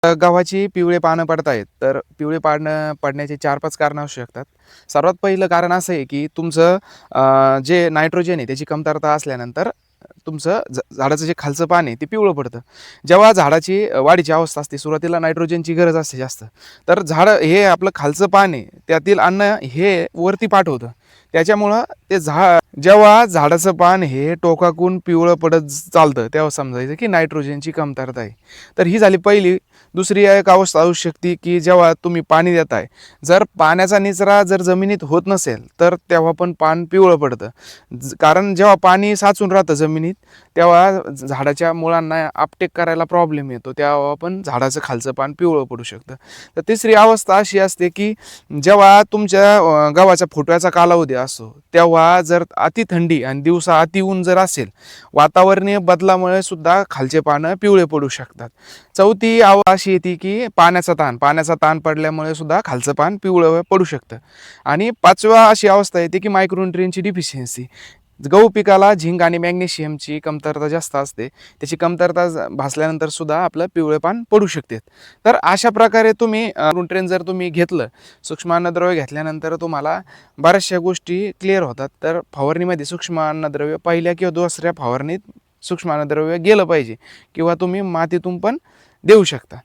गव्हाची पिवळे पानं पडतायत, तर पिवळे पानं पडण्याचे 4-5 कारणं असू शकतात. सर्वात पहिलं कारण असं आहे, की तुमचं जे नायट्रोजन आहे त्याची कमतरता असल्यानंतर तुमचं झाडाचं जे खालचं पान आहे ते पिवळं पडतं. जेव्हा झाडाची वाढीची अवस्था असते, सुरुवातीला नायट्रोजनची गरज असते जास्त. तर झाडं हे आपलं खालचं पान आहे, त्यातील अन्न हे वरती पाठवतं. त्याच्यामुळं ते जेव्हा झाडाचं पान हे टोकाकून पिवळं पडत चालतं, तेव्हा समजायचं की नायट्रोजनची कमतरता आहे. तर ही झाली पहिली. दुसरी एक अवस्था असू शकते, की जेव्हा तुम्ही पाणी देताय, जर पाण्याचा निचरा जर जमिनीत होत नसेल, तर तेव्हा पण पान पिवळं पडतं. कारण जेव्हा पाणी साचून राहतं जमिनीत, तेव्हा झाडाच्या मुळांना अपटेक करायला प्रॉब्लेम येतो. तेव्हा पण झाडाचं खालचं पान पिवळं पडू शकतं. तर तिसरी अवस्था अशी असते, की जेव्हा तुमच्या गव्हाच्या फुटव्याचा कालावधी असतो, तेव्हा जर अति थंडी आणि दिवसा अति ऊन जर असेल, वातावरणीय बदलामुळे सुद्धा खालचे पानं पिवळे पडू शकतात. चौथी अशी येते, की पाण्याचा ताण पडल्यामुळे सुद्धा खालचं पान पिवळं पडू शकतं. आणि 5वा अशी अवस्था येते, की मायक्रोन्यूट्रियनची डिफिशियन्सी. गहू पिकाला झिंक आणि मॅग्नेशियमची कमतरता जास्त असते. त्याची कमतरता भासल्यानंतर सुद्धा आपलं पिवळे पान पडू शकते. तर अशा प्रकारे तुम्ही न्यूट्रिएंट जर तुम्ही घेतलं, सूक्ष्म अन्नद्रव्य घेतल्यानंतर तुम्हाला बऱ्याचशा गोष्टी क्लिअर होतात. तर फवारणीमध्ये सूक्ष्म अन्नद्रव्य पहिल्या किंवा दुसऱ्या फवारणीत सूक्ष्म अन्नद्रव्य गेलं पाहिजे किंवा तुम्ही मातीतून पण देऊ शकता.